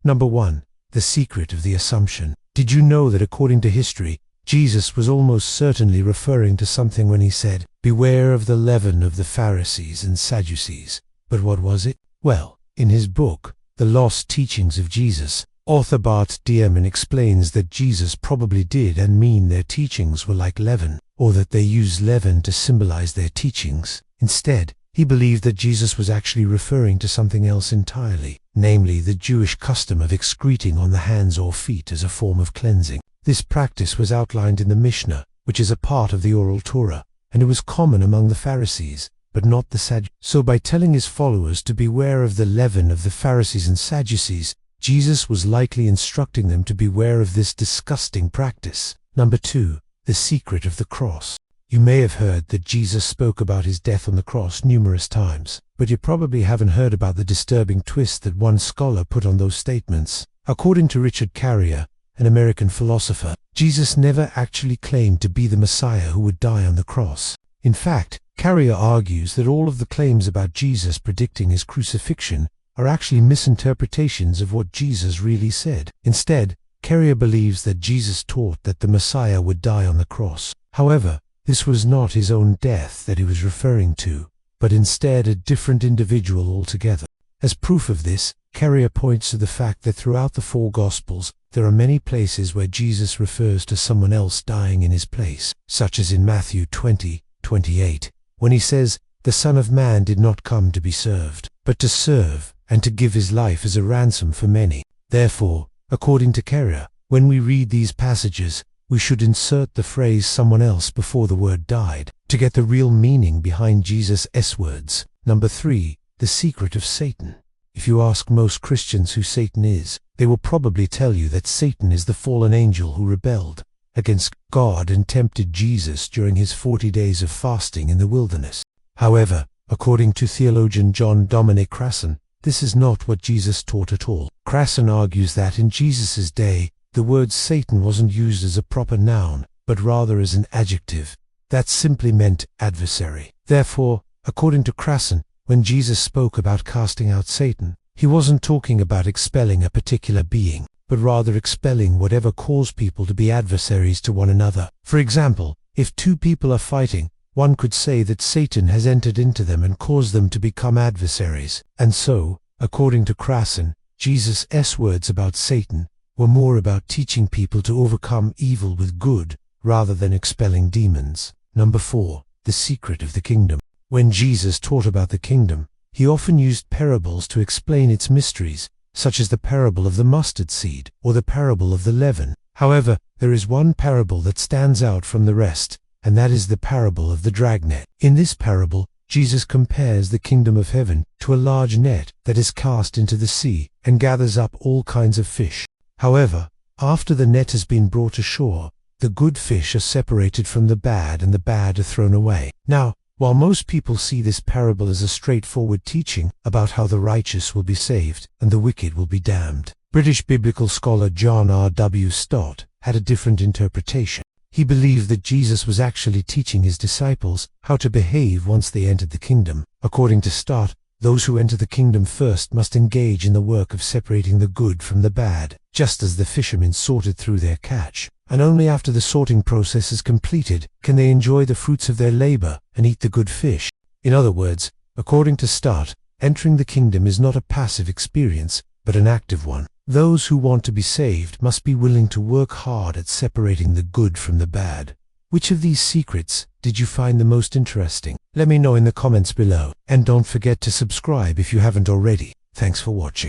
Number 1. The secret of the assumption. Did you know that according to history, Jesus was almost certainly referring to something when he said, "Beware of the leaven of the Pharisees and Sadducees"? But what was it? Well, in his book, The Lost Teachings of Jesus, author Bart Dearman explains that Jesus probably did and mean their teachings were like leaven, or that they used leaven to symbolize their teachings. Instead, he believed that Jesus was actually referring to something else entirely, namely the Jewish custom of excreting on the hands or feet as a form of cleansing. This practice was outlined in the Mishnah, which is a part of the Oral Torah, and it was common among the Pharisees, but not the Sadducees. So by telling his followers to beware of the leaven of the Pharisees and Sadducees, Jesus was likely instructing them to beware of this disgusting practice. Number 2. The secret of the cross. You may have heard that Jesus spoke about his death on the cross numerous times, but you probably haven't heard about the disturbing twist that one scholar put on those statements. According to Richard Carrier, an American philosopher, Jesus never actually claimed to be the Messiah who would die on the cross. In fact, Carrier argues that all of the claims about Jesus predicting his crucifixion are actually misinterpretations of what Jesus really said. Instead, Carrier believes that Jesus taught that the Messiah would die on the cross. However, this was not his own death that he was referring to, but instead a different individual altogether. As proof of this, Carrier points to the fact that throughout the 4 Gospels, there are many places where Jesus refers to someone else dying in his place, such as in Matthew 20:28, when he says, "The Son of Man did not come to be served, but to serve, and to give his life as a ransom for many." Therefore, according to Carrier, when we read these passages, we should insert the phrase "someone else" before the word "died" to get the real meaning behind Jesus' words. Number 3. The secret of Satan. If you ask most Christians who Satan is, they will probably tell you that Satan is the fallen angel who rebelled against God and tempted Jesus during his 40 days of fasting in the wilderness. However, according to theologian John Dominic Crasson, this is not what Jesus taught at all. Crasson argues that in Jesus' day, the word Satan wasn't used as a proper noun, but rather as an adjective. That simply meant adversary. Therefore, according to Crasson, when Jesus spoke about casting out Satan, he wasn't talking about expelling a particular being, but rather expelling whatever caused people to be adversaries to one another. For example, if 2 people are fighting, one could say that Satan has entered into them and caused them to become adversaries. And so, according to Crasson, Jesus' words about Satan were more about teaching people to overcome evil with good, rather than expelling demons. Number 4. The secret of the kingdom. When Jesus taught about the kingdom, he often used parables to explain its mysteries, such as the parable of the mustard seed or the parable of the leaven. However, there is one parable that stands out from the rest, and that is the parable of the dragnet. In this parable, Jesus compares the kingdom of heaven to a large net that is cast into the sea and gathers up all kinds of fish. However, after the net has been brought ashore, the good fish are separated from the bad and the bad are thrown away. Now, while most people see this parable as a straightforward teaching about how the righteous will be saved and the wicked will be damned, British biblical scholar John R.W. Stott had a different interpretation. He believed that Jesus was actually teaching his disciples how to behave once they entered the kingdom. According to Stott, those who enter the kingdom first must engage in the work of separating the good from the bad, just as the fishermen sorted through their catch. And only after the sorting process is completed can they enjoy the fruits of their labor and eat the good fish. In other words, according to Stott, entering the kingdom is not a passive experience, but an active one. Those who want to be saved must be willing to work hard at separating the good from the bad. Which of these secrets did you find the most interesting? Let me know in the comments below. And don't forget to subscribe if you haven't already. Thanks for watching.